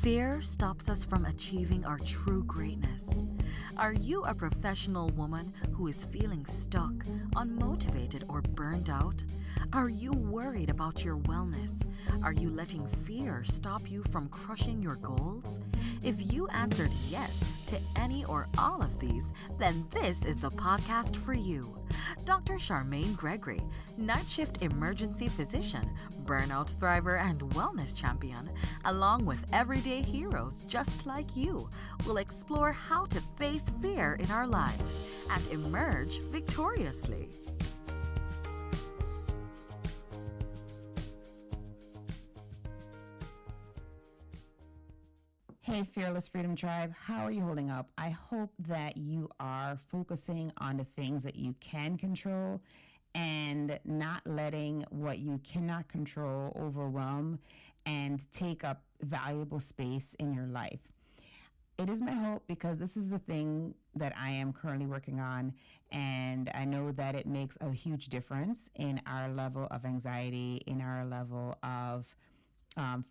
Fear stops us from achieving our true greatness. Are you a professional woman who is feeling stuck, unmotivated, or burned out? Are you worried about your wellness? Are you letting fear stop you from crushing your goals? If you answered yes to any or all of these, then this is the podcast for you. Dr. Charmaine Gregory, night shift emergency physician, burnout thriver, and wellness champion, along with everyday heroes just like you, will explore how to face fear in our lives and emerge victoriously. Hey, Fearless Freedom Tribe, how are you holding up? I hope that you are focusing on the things that you can control and not letting what you cannot control overwhelm and take up valuable space in your life. It is my hope because this is the thing that I am currently working on, and I know that it makes a huge difference in our level of anxiety, in our level of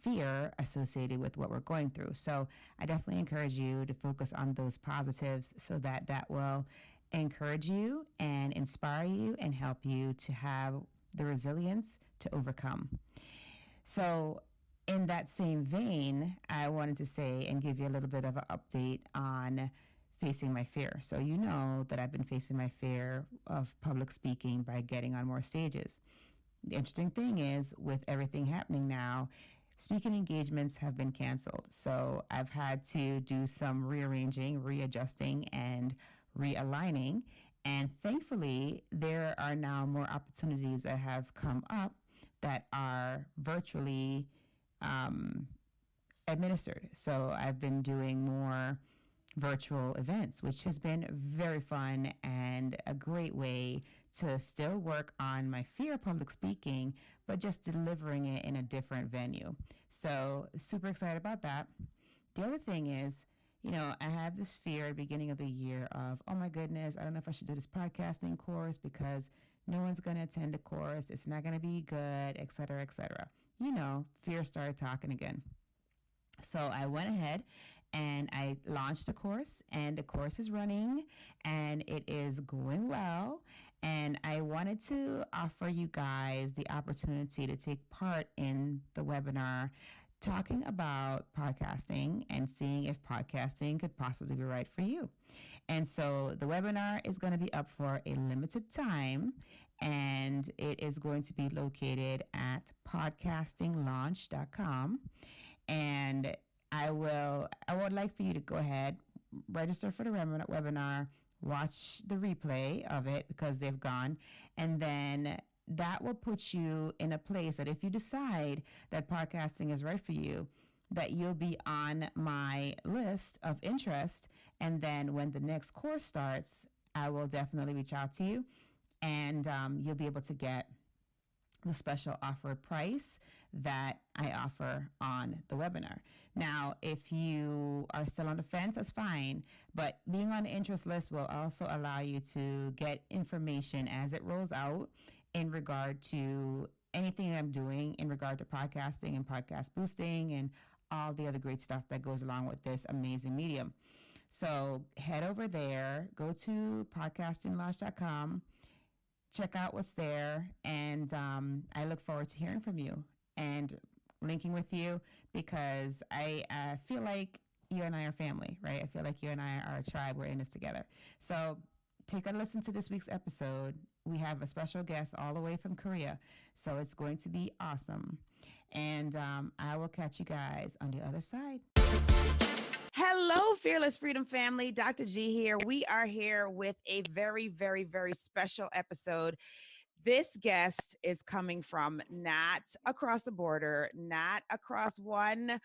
fear associated with what we're going through. So I definitely encourage you to focus on those positives so that that will encourage you and inspire you and help you to have the resilience to overcome. So in that same vein, I wanted to say and give you a little bit of an update on facing my fear. So you know that I've been facing my fear of public speaking by getting on more stages. The interesting thing is, with everything happening now, speaking engagements have been canceled. So I've had to do some rearranging, readjusting, and realigning. And thankfully, there are now more opportunities that have come up that are virtually administered. So I've been doing more virtual events, which has been very fun and a great way to still work on my fear of public speaking, but just delivering it in a different venue. So super excited about that. The other thing is, I have this fear at the beginning of the year of, oh my goodness, I don't know if I should do this podcasting course because no one's going to attend the course. It's not going to be good, et cetera, et cetera. Fear started talking again. So I went ahead and I launched a course, and the course is running and it is going well. And I wanted to offer you guys the opportunity to take part in the webinar talking about podcasting and seeing if podcasting could possibly be right for you. And so the webinar is going to be up for a limited time, and it is going to be located at podcastinglaunch.com. And I would like for you to go ahead, register for the webinar, watch the replay of it because they've gone, and then that will put you in a place that if you decide that podcasting is right for you, that you'll be on my list of interest. And then when the next course starts, I will definitely reach out to you, and you'll be able to get the special offer price that I offer on the webinar. Now, if you are still on the fence, that's fine, but being on the interest list will also allow you to get information as it rolls out in regard to anything I'm doing in regard to podcasting and podcast boosting and all the other great stuff that goes along with this amazing medium. So head over there, go to podcastinglaunch.com, check out what's there, and I look forward to hearing from you and linking with you because I feel like you and I are family, right? I feel like you and I are a tribe. We're in this together. So take a listen to this week's episode. We have a special guest all the way from Korea, so it's going to be awesome. And I will catch you guys on the other side. Hello, Fearless Freedom family. Dr. G here. We are here with a very, very, very special episode. This guest is coming from not across the border, not across one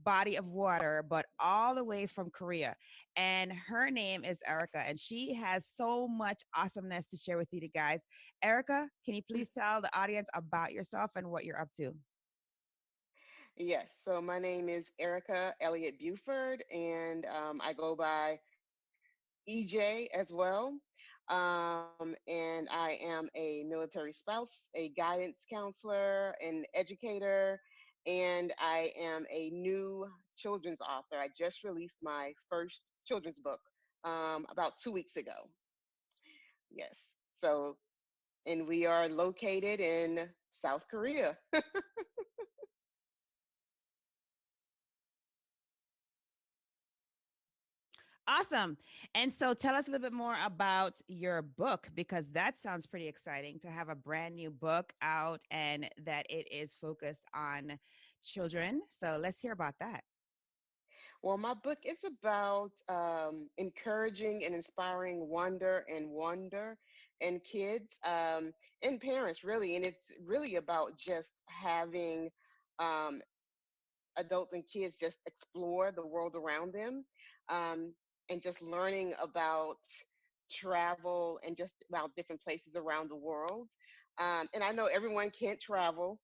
body of water, but all the way from Korea. And her name is Erica, and she has so much awesomeness to share with you guys. Erica, can you please tell the audience about yourself and what you're up to? Yes, so my name is Erica Elliott-Buford, and I go by EJ as well. And I am a military spouse, a guidance counselor, an educator, and I am a new children's author. I just released my first children's book about 2 weeks ago. Yes. So, and we are located in South Korea. Awesome. And so tell us a little bit more about your book, because that sounds pretty exciting to have a brand new book out and that it is focused on children. So let's hear about that. Well, my book is about encouraging and inspiring wonder in kids and parents, really. And it's really about just having um, adults and kids just explore the world around them, um, and just learning about travel and just about different places around the world. And I know everyone can't travel.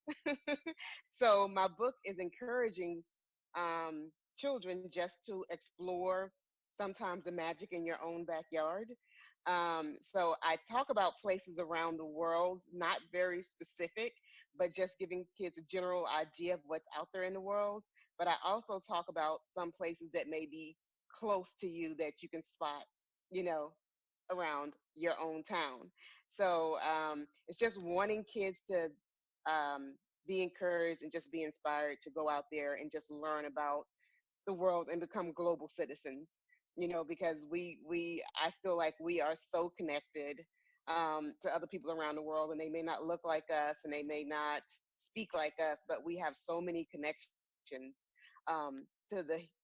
So my book is encouraging children just to explore sometimes the magic in your own backyard. So I talk about places around the world, not very specific, but just giving kids a general idea of what's out there in the world. But I also talk about some places that may be close to you that you can spot, you know, around your own town. So it's just wanting kids to um, be encouraged and just be inspired to go out there and just learn about the world and become global citizens. Because we I feel like we are so connected to other people around the world, and they may not look like us and they may not speak like us, but we have so many connections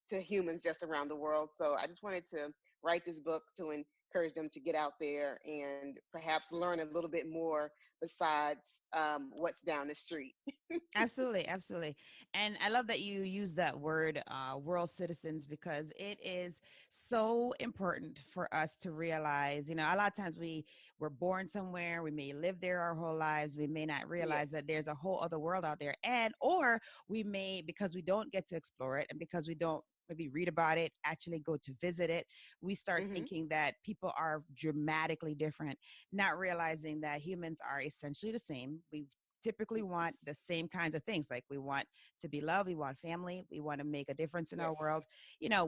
to humans just around the world. So I just wanted to write this book to encourage them to get out there and perhaps learn a little bit more besides what's down the street. Absolutely, absolutely. And I love that you use that word, world citizens, because it is so important for us to realize, a lot of times we're born somewhere, we may live there our whole lives, we may not realize Yes. that there's a whole other world out there. And, or we may, because we don't get to explore it and because we don't maybe read about it, actually go to visit it, we start Hmm. thinking that people are dramatically different, not realizing that humans are essentially the same. We typically want Yes. the same kinds of things. Like we want to be loved, we want family, we want to make a difference in our Yes. world.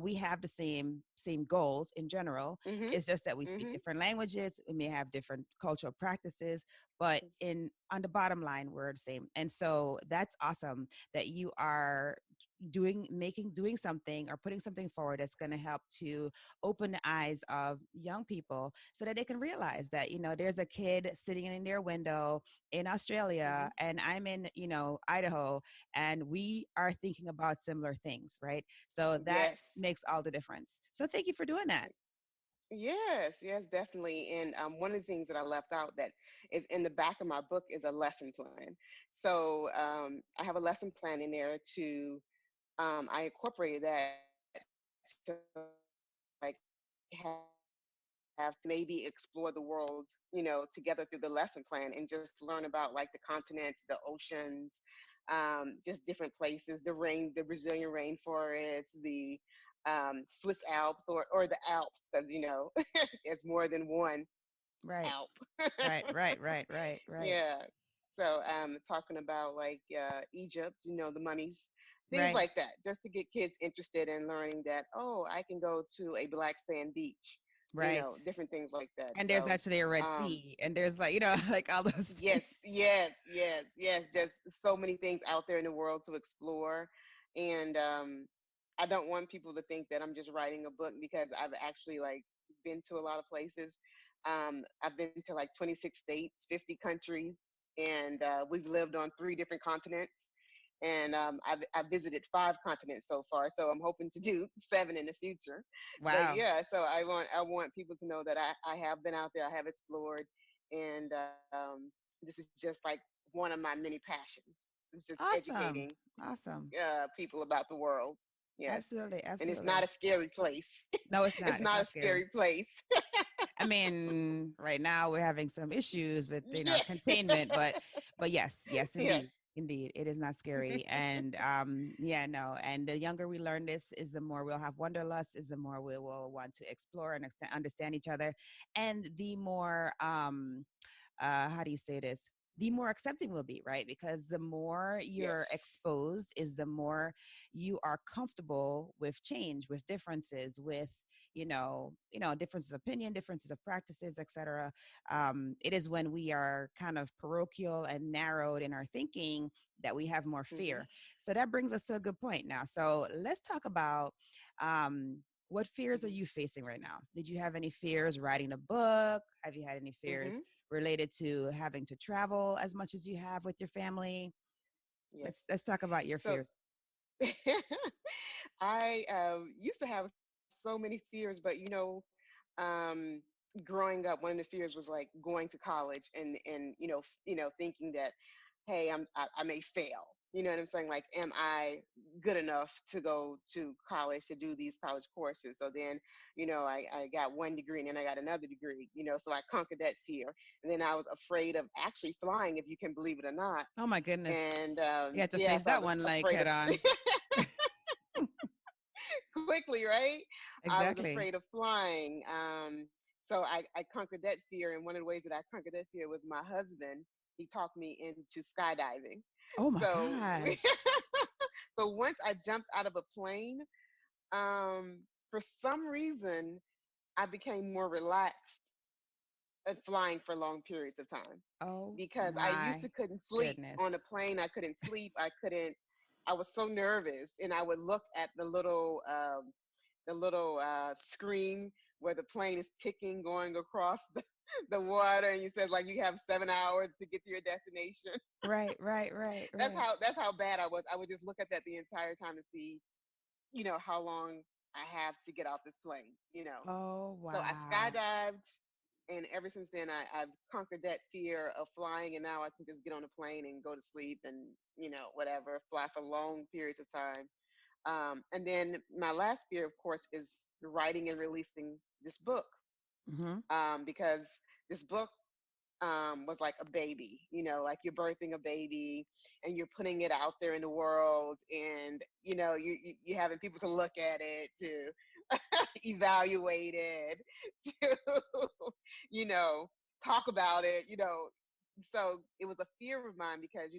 We have the same goals in general. Mhm. It's just that we speak Mhm. different languages, we may have different cultural practices, but Yes. in on the bottom line we're the same. And so that's awesome that you are doing something or putting something forward that's going to help to open the eyes of young people so that they can realize that there's a kid sitting in their window in Australia Mhm. and I'm in, Idaho, and we are thinking about similar things, right? So that Yes. makes all the difference. So thank you for doing that. Yes, yes, definitely. And one of the things that I left out that is in the back of my book is a lesson plan. So I have a lesson plan in there to I incorporated that to like have maybe explore the world, together through the lesson plan and just learn about like the continents, the oceans, just different places, the Brazilian rainforest, the Swiss Alps or the Alps, because there's more than one Right, Alp. right, right, right, right, right, Yeah. So talking about like Egypt, the mummies, things right, like that, just to get kids interested in learning that, oh, I can go to a black sand beach, right. different things like that. And there's So actually a Red um Sea, and there's like like all those yes, things. yes, yes, yes, just so many things out there in the world to explore. And I don't want people to think that I'm just writing a book, because I've actually like been to a lot of places. I've been to like 26 states, 50 countries, and we've lived on 3 different continents. And I've visited 5 continents so far, so I'm hoping to do 7 in the future. But Wow. yeah, so I want people to know that I have been out there, I have explored, and this is just like one of my many passions. It's just educating Awesome. Awesome. people about the world. Yes, Absolutely, and it's not absolutely. a scary place. No, it's It's not. It's not a not scary. scary place. I mean, right now we're having some issues with, Yes. containment, but yes, yes, Yeah. indeed. Indeed, it is not scary. And yeah, no. And the younger we learn this is the more we'll have wanderlust, is the more we will want to explore and understand each other. And the more how do you say this? the more accepting we'll be, right? Because the more you're Yes. exposed is the more you are comfortable with change, with differences, with, differences of opinion, differences of practices, etc. It is when we are kind of parochial and narrowed in our thinking that we have more Hmm. fear. So that brings us to a good point now. So let's talk about what fears are Hmm. you facing right now? Did you have any fears writing a book? Have you had any fears Hmm. related to having to travel as much as you have with your family? Yes. Let's talk about your So fears. I used to have so many fears, but um, growing up, one of the fears was like going to college and thinking that, hey, I may fail. You know what I'm saying? Like, am I good enough to go to college to do these college courses? So then, I got one degree and then I got another degree. So I conquered that fear, and then I was afraid of actually flying, if you can believe it or not. Oh my goodness. And You had to yeah, face so I that was one like afraid head of on. quickly, right? I was Exactly. afraid of flying. So I conquered that fear. And one of the ways that I conquered that fear was my husband. He talked me into skydiving. Oh my So gosh. so once I jumped out of a plane, for some reason, I became more relaxed at flying for long periods of time, Oh because I used my to couldn't sleep goodness. on a plane. I couldn't sleep. I was so nervous, and I would look at the little screen where the plane is ticking going across the water, and you said like you have 7 hours to get to your destination. Right, right, right, that's right. how that's how bad I was. I would just look at that the entire time to see, how long I have to get off this plane. Oh So I wow. skydived, and ever since then, I've conquered that fear of flying, and now I can just get on a plane and go to sleep and, whatever, fly for long periods of time. And then my last fear, of course, is writing and releasing this book, Mm-hmm. because this book was like a baby, like you're birthing a baby and you're putting it out there in the world, and you having people to look at it, to evaluate it, to you know talk about it. So it was a fear of mine because,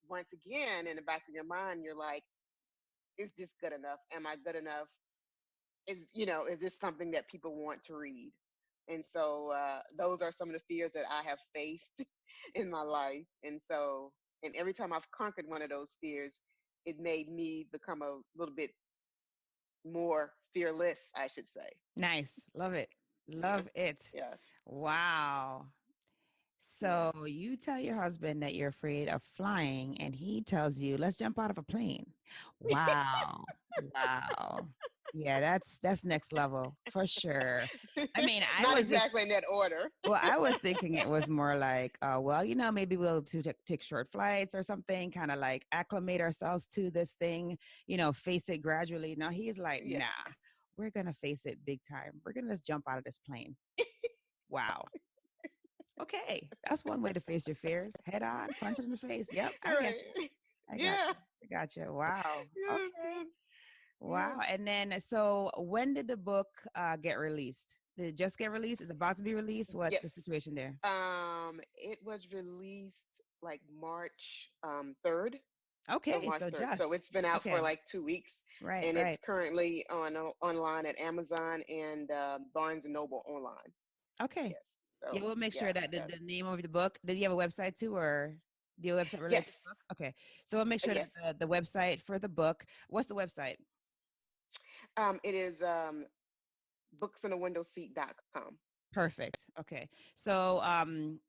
once again, in the back of your mind, you're like, is this good enough? Am I good enough? Is this something that people want to read? And so those are some of the fears that I have faced in my life. And every time I've conquered one of those fears, it made me become a little bit more fearless, I should say. Nice. Love it. Yeah. Love it. Yeah. Wow. Yeah. So you tell your husband that you're afraid of flying, and he tells you, "Let's jump out of a plane." Wow, wow, yeah, that's next level for sure. I mean, I Not was just exactly in that order. well, I was thinking it was more like, well, maybe we'll take short flights or something, kind of like acclimate ourselves to this thing, face it gradually. Now he's like, Yeah. nah, we're gonna face it big time. We're gonna just jump out of this plane. Wow. Okay, that's one way to face your fears. Head on, punch it in the face. Yep, I get you. Right. I got Yeah. you. I got you. Wow. Yes. Okay. Yes. Wow. Yes. And then, so when did the book get released? Did it just get released? Is it about to be released? What's the Yes. situation there? It was released like March 3rd. So Okay, March so 3rd. So just it's been out for okay. like 2 weeks, Right, and it's right. currently online at Amazon and Barnes and Noble online. Okay. Yes. Yeah, So we'll make sure yeah. that the name of the book. Did you have a website too, or do you have a website related to Yes. the book? Okay, so we'll make sure that Yes. the website for the book. What's the website? It is booksinawindowseat.com. Perfect. Okay. So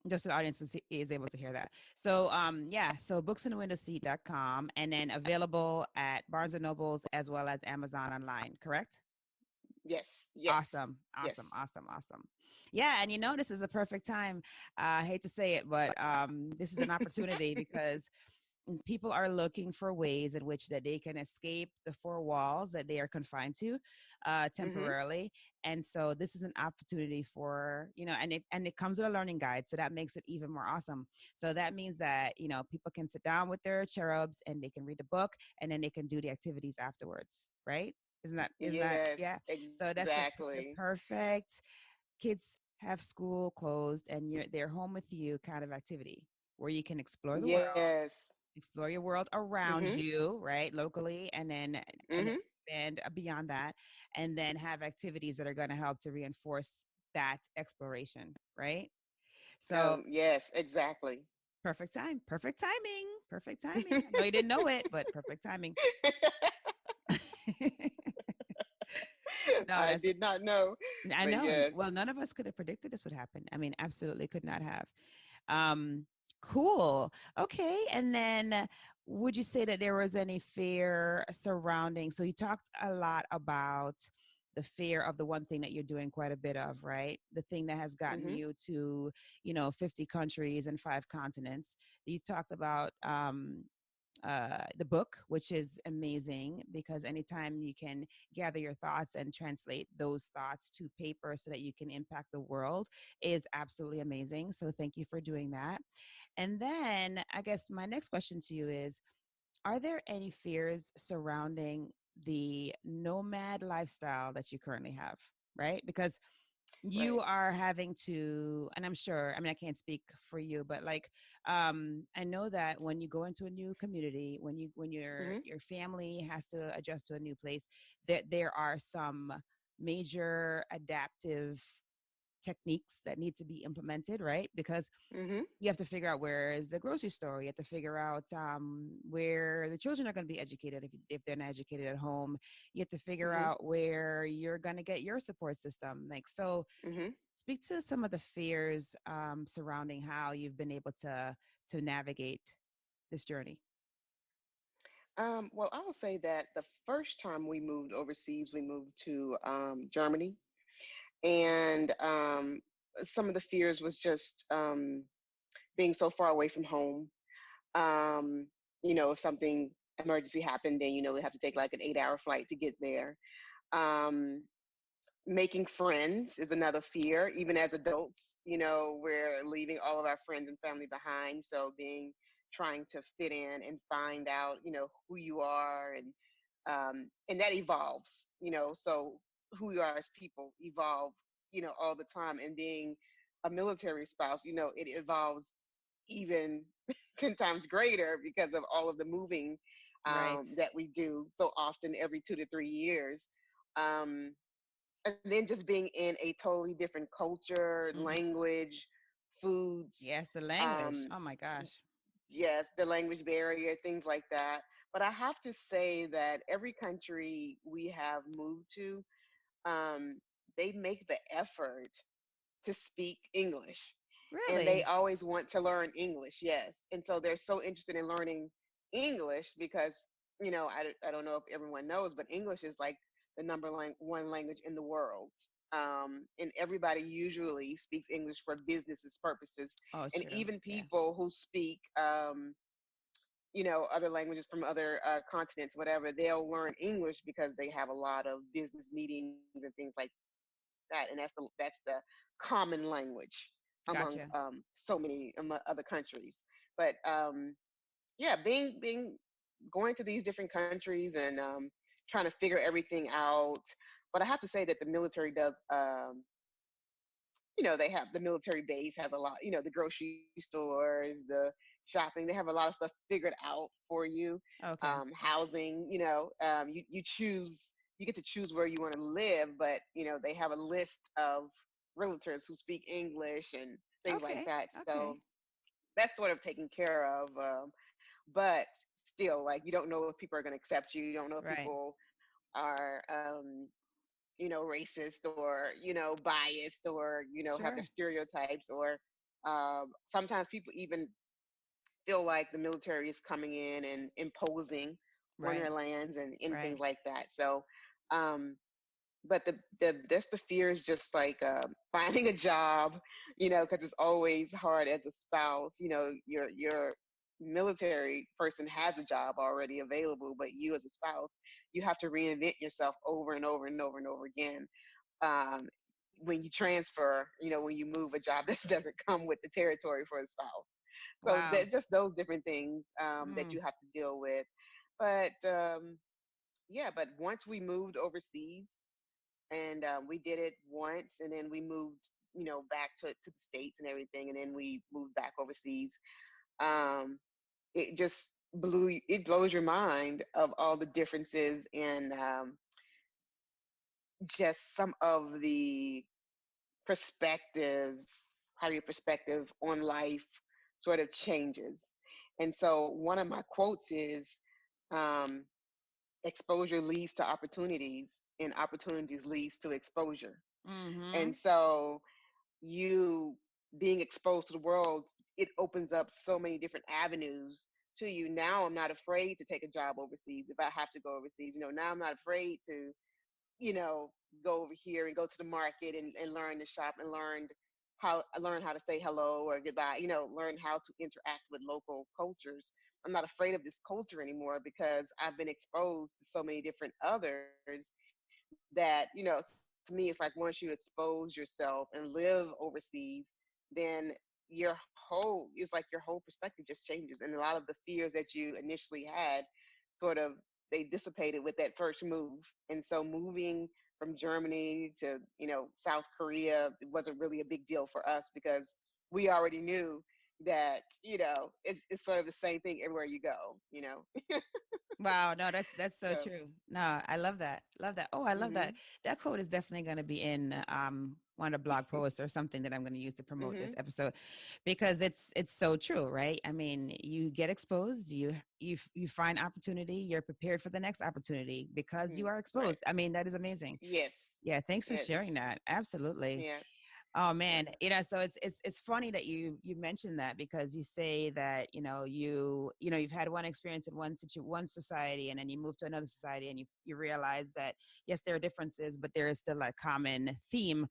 just so the audience is able to hear that. So yeah, so booksinthewindowseat.com, and then available at Barnes and Nobles as well as Amazon online, correct? Yes. Yes. Awesome. Yes. Awesome. Awesome. Awesome. Yeah, and this is a perfect time. I hate to say it, but this is an opportunity because people are looking for ways in which that they can escape the four walls that they are confined to Mhm. temporarily. And so this is an opportunity for, and it comes with a learning guide, so that makes it even more awesome. So that means that people can sit down with their cherubs and they can read the book, and then they can do the activities afterwards, right? Isn't that Yes. yeah? So that's the Exactly. perfect kids have school closed and they're home with you kind of activity. where you can explore the world, Yes. explore your world around Mhm. you, right, locally, and then Mhm. expand beyond that, and then have activities that are going to help to reinforce that exploration, right? So Yes, exactly. perfect time, perfect timing, perfect timing. I know you didn't know it, but perfect timing. No, I that's did not know, I but know. yes. Well, none of us could have predicted this would happen. I mean, absolutely could not have. Um, cool. Okay. And then would you say that there was any fear surrounding? So you talked a lot about the fear of the one thing that you're doing quite a bit of, right? The thing that has gotten Mhm. you to, 50 countries and 5 continents. You talked about the book, which is amazing because anytime you can gather your thoughts and translate those thoughts to paper so that you can impact the world is absolutely amazing. So thank you for doing that. And then I guess my next question to you is, are there any fears surrounding the nomad lifestyle that you currently have? Right? Because you Right. are having to, and I'm sure, I mean, I can't speak for you, but like I know that when you go into a new community, when Mhm. your family has to adjust to a new place, that there are some major adaptive techniques that need to be implemented, right? Because Mhm. you have to figure out where is the grocery store. You have to figure out where the children are going to be educated if they're not educated at home. You have to figure Mhm. out where you're going to get your support system. Like, so Mhm. speak to some of the fears surrounding how you've been able to navigate this journey. Well, I will say that the first time we moved overseas, we moved to Germany, and some of the fears was just being so far away from home. Um, if something emergency happened, then we have to take like an 8-hour flight to get there. Um, Making friends is another fear. Even as adults, we're leaving all of our friends and family behind. So being trying to fit in and find out, who you are, and that evolves, so who you are as people evolve, all the time. And being a military spouse, it evolves even 10 times greater because of all of the moving Right. that we do so often every 2 to 3 years. Um, and then just being in a totally different culture, Hmm. language, foods, Yes, the language. um, Oh my gosh. yes, the language barrier, things like that. But I have to say that every country we have moved to, um, they make the effort to speak English. And they Really? always want to learn English, yes. And so they're so interested in learning English because, I don't know if everyone knows, but English is like the one language in the world. And everybody usually speaks English for businesses purposes. Oh, And true. even Yeah. people who speak, other languages from other continents, whatever, they'll learn English because they have a lot of business meetings and things like that, and that's the common language among Gotcha. so many other countries. But yeah, being going to these different countries and trying to figure everything out. But I have to say that the military does. They have the military base has a lot. The grocery stores, the shopping. They have a lot of stuff figured out for you. Okay. Housing. You choose. You get to choose where you want to live, but they have a list of realtors who speak English and things like Okay. that. So Okay. that's sort of taken care of. But still, like, you don't know if people are going to accept you. You don't know if Right. people are racist or biased or have their Sure. stereotypes, or sometimes people even feel like the military is coming in and imposing on Right. their lands and Right. things like that. So um but the fear is just like finding a job, because it's always hard as a spouse. Your military person has a job already available, but you as a spouse, you have to reinvent yourself over and over and over and over again. um, when you transfer, when you move, a job that doesn't come with the territory for the spouse. So Wow. there's just those different things that Mm. you have to deal with. But yeah, but once we moved overseas, and we did it once, and then we moved, back to the states and everything, and then we moved back overseas. um, it blows your mind of all the differences in just some of the perspectives, how your perspective on life sort of changes. And so one of my quotes is, um, exposure leads to opportunities and opportunities leads to exposure. Mm-hmm. And so you being exposed to the world, it opens up so many different avenues to you. Now I'm not afraid to take a job overseas if I have to go overseas. Now I'm not afraid to, you know, go over here and go to the market and learn to shop and learn how to say hello or goodbye, learn how to interact with local cultures. I'm not afraid of this culture anymore because I've been exposed to so many different others that, to me, it's like once you expose yourself and live overseas, then it's like your whole perspective just changes. And a lot of the fears that you initially had sort of, they dissipated with that first move. And so moving from Germany to, South Korea, it wasn't really a big deal for us because we already knew that, it's sort of the same thing everywhere you go. Wow, no, that's so So, true. No, I love that. Love that. Oh, I love that. mhm, That quote is definitely going to be in one of the blog posts or something that I'm going to use to promote this mhm, episode because it's so true, right? I mean, you get exposed, you find opportunity, you're prepared for the next opportunity because you are right. exposed. I mean, that is amazing. Yes, Yeah, thanks for yes, sharing that. Absolutely. yeah, Oh yeah. man, so it's funny that you mentioned that because you say that you've had one experience in one society and then you move to another society and you realize that yes there are differences but there is still a common theme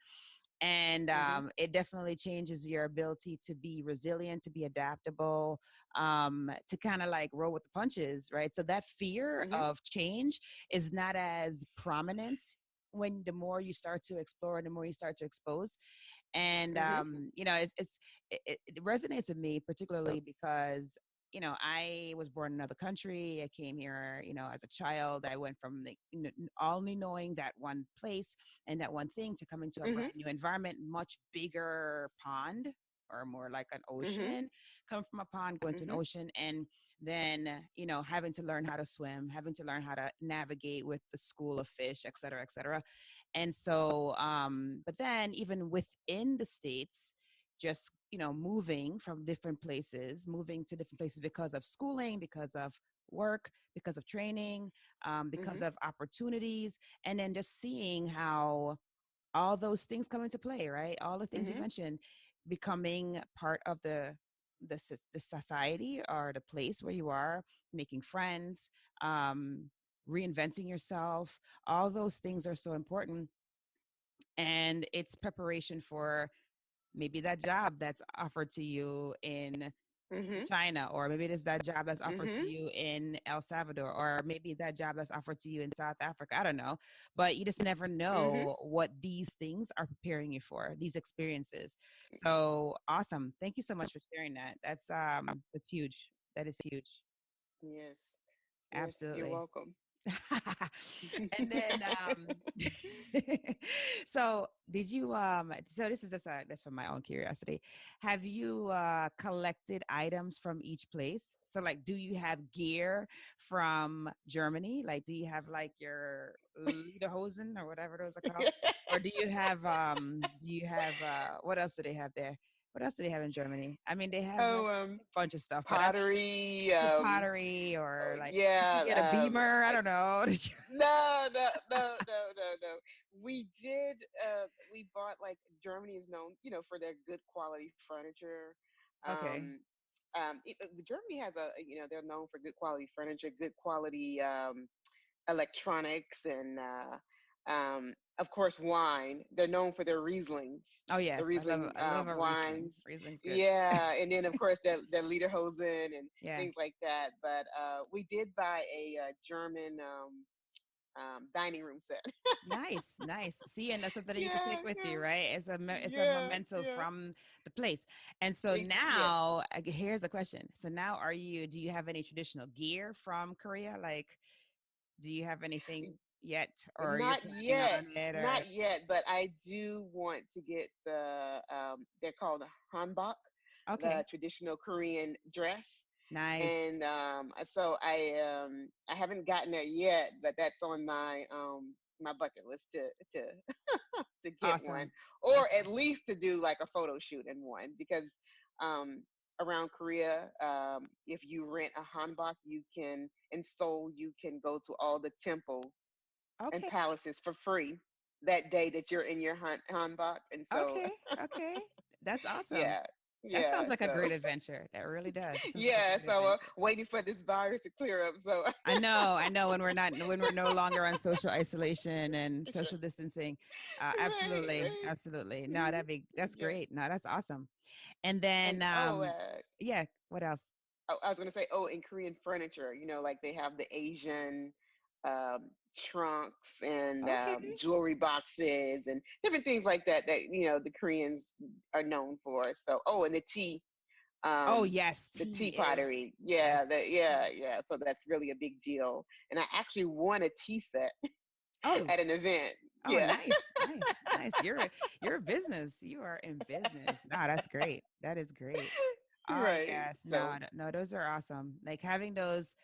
and Mhm, it definitely changes your ability to be resilient, to be adaptable, to kind of like roll with the punches, right? So that fear mhm, of change is not as prominent when the more you start to explore and the more you start to expose and mhm, it resonates with me particularly because I was born in another country. I came here as a child. I went from only knowing that one place and that one thing to come into a mhm, brand new environment, much bigger pond or more like an mhm, ocean. Come from a pond, go into an mhm, ocean, and then having to learn how to swim, having to learn how to navigate with the school of fish, et cetera, et cetera. And so but then even within the states, just moving from different places, moving to different places because of schooling, because of work, because of training, because mhm, of opportunities, and then just seeing how all those things come into play, right? All the things you mhm, mentioned becoming part of the society or the place where you are, making friends, um, reinventing yourself. All those things are so important, and it's preparation for maybe that job that's offered to you in mhm, China, or maybe it's that job that's offered to mhm, you in El Salvador, or maybe that job that's offered to you in South Africa. I don't know. But you just never mhm. know what these things are preparing you for, these experiences. So awesome. Thank you so much for sharing that. That's huge. That is huge. Yes, yes, you're Absolutely. welcome. And then so did you so this is just that's from my own curiosity, have you collected items from each place? So like do you have gear from Germany? Like do you have like your lederhosen or whatever those are called, or do you have what else do they have there? What else do they have in Germany? I mean they have Oh, like a bunch of stuff, but I mean pottery. the pottery, or like did you get a Yeah. beamer? I don't know. No, no, no, no, no, no. We did. We bought, like, Germany is known, for their good quality furniture. Okay. Um, Germany has they're known for good quality furniture, good quality electronics, and of course wine. They're known for their Rieslings, Oh the yes, Riesling I love a Riesling. wines. Riesling's good. Yeah, and then of course their Lederhosen and Yeah. things like that. But we did buy a German dining room set. Nice, nice. See, and that's something that you can Yeah, take with yeah, you, right? It's a yeah, memento yeah. from the place. And so Yes. now, here's a question. So now, do you have any traditional gear from Korea? Like, do you have anything yet, or you're planning on it, or Not yet, but I do want to get they're called hanbok. Okay. the traditional Korean dress. Nice. And so I haven't gotten there yet, but that's on my bucket list to to get one, Awesome. or That's at awesome. least to do like a photo shoot in one, because um, around Korea, if you rent a hanbok, you can in Seoul you can go to all the temples and Okay. palaces for free that day that you're in your hanbok, and so Okay. Okay. That's awesome. yeah, That sounds yeah, like a so great adventure. That really does. That sounds like a yeah, great so adventure. waiting for this virus to clear up, so I know when we're no longer on social isolation and sure. social distancing. Right, Absolutely. right. Absolutely. No, Hmm. that's Yeah. great. No, that's awesome. And And then yeah, what else? I was gonna say, oh, in Korean furniture, like they have the Asian trunks and Okay. jewelry boxes and different things like that that the Koreans are known for. So, oh, and Oh, um, yes, the tea tea is. pottery, Yes. yeah, yeah. So that's really a big deal. And I actually won a tea set Oh, at an event. oh, Yeah. nice, nice, nice. You're a business. You are in business. No, that's great. That is great. Oh Right. yes, no, So. no, those are awesome. Like having those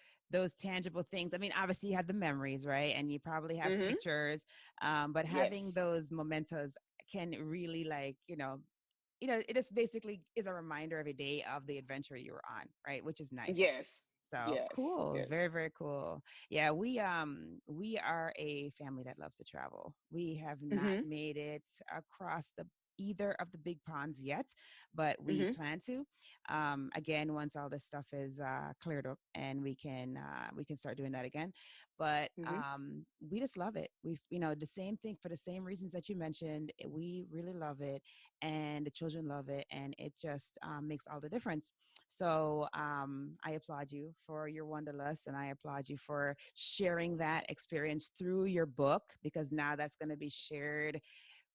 tangible things. I mean, obviously you have the memories, right? And you probably have Hmm. pictures, but having Yes. those mementos can really like it just basically is a reminder every day of the adventure you were on, right? Which is nice. Yes. So Yes. cool. Very, Yes. very cool. Yeah, we are a family that loves to travel. We have not Hmm. made it across the either of the big ponds yet, but we Hmm. plan to. Again, once all this stuff is cleared up and we can start doing that again. But Hmm. we just love it. We've the same thing for the same reasons that you mentioned. We really love it, and the children love it, and it just makes all the difference. So I applaud you for your wanderlust, and I applaud you for sharing that experience through your book, because now that's going to be shared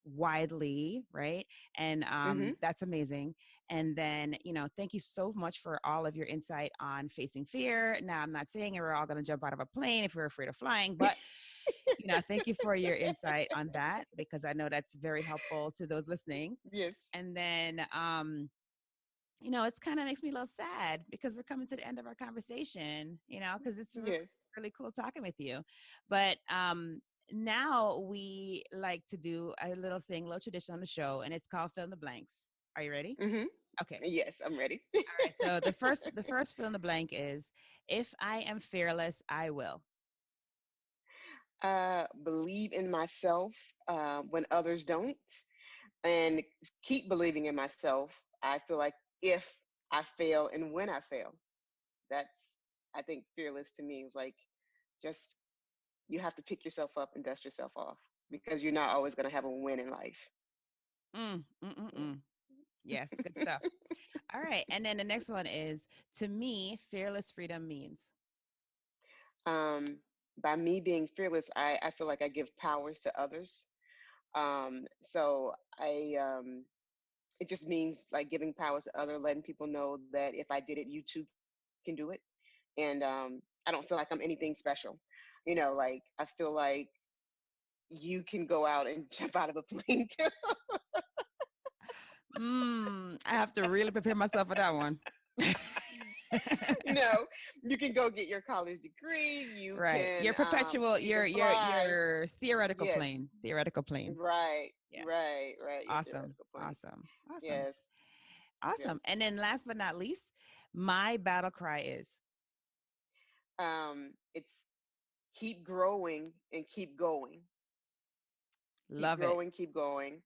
widely, right? And Hmm. that's amazing. And then, thank you so much for all of your insight on facing fear. Now, I'm not saying we're all going to jump out of a plane if we're afraid of flying, but thank you for your insight on that, because I know that's very helpful to those listening. Yes. And then it's kind of makes me a little sad because we're coming to the end of our conversation, because it's really, Yes. really cool talking with you. But now we like to do a little thing, a little tradition on the show, and it's called Fill in the Blanks. Are you ready? Hmm. Okay. Yes, I'm ready. All right. So the first fill in the blank is, if I am fearless, I will. Believe in myself when others don't, and keep believing in myself. I feel like if I fail and when I fail, that's, I think, fearless to me. It was like, just, you have to pick yourself up and dust yourself off, because you're not always going to have a win in life. Mm, mm, mm, mm. Yes, good stuff. All right. And then the next one is, to me, fearless freedom means. um, by me being fearless, I feel like I give powers to others. So it just means like giving power to other, letting people know that if I did it, you too can do it. And I don't feel like I'm anything special. Like I feel like you can go out and jump out of a plane too. I have to really prepare myself for that one. you know, you can go get your college degree. Right. Your You your can fly. theoretical Yes. plane. Theoretical plane. Right. Yeah. Right. Your Awesome. theoretical plane. Awesome. Awesome. Yes. Awesome. Yes. And then last but not least, my battle cry is, It's keep growing and keep going. Keep love it. growing, keep going.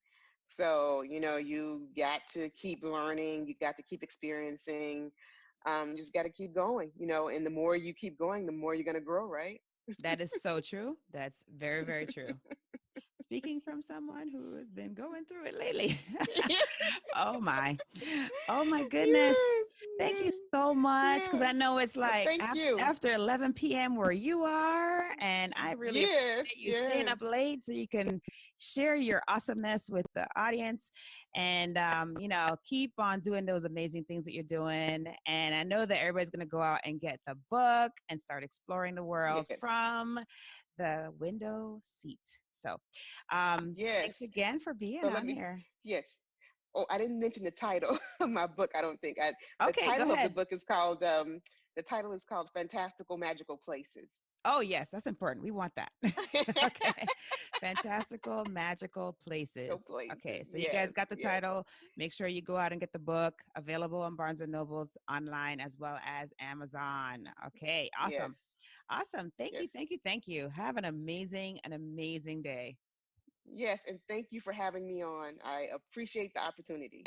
So, you got to keep learning, you got to keep experiencing, you just got to keep going, and the more you keep going, the more you're going to grow, right? That is so true. That's very, very true. Speaking from someone who has been going through it lately. Oh my. Oh my goodness. Yes, Thank you yes, so much. Because yeah. I know it's Well, like thank you. after 11 p.m. where you are. And I really appreciate Yes, you staying yes, up late so you can share your awesomeness with the audience, and, keep on doing those amazing things that you're doing. And I know that everybody's going to go out and get the book and start exploring the world yes, from the window seat. So, thanks yes. again for being So let on me, here. yes. Oh, I didn't mention the title of my book. I don't think the Okay, go title of the ahead. book is called Fantastical Magical Places. Oh, yes, that's important. We want that. Okay. Fantastical Magical Go Places. places. Okay, so you guys Yes, got the yes, title. Make sure you go out and get the book, available on Barnes and Nobles online as well as Amazon. Okay, awesome. yes, Awesome. Thank you. yes, Thank you. Thank you. Have an amazing day. yes. And thank you for having me on. I appreciate the opportunity.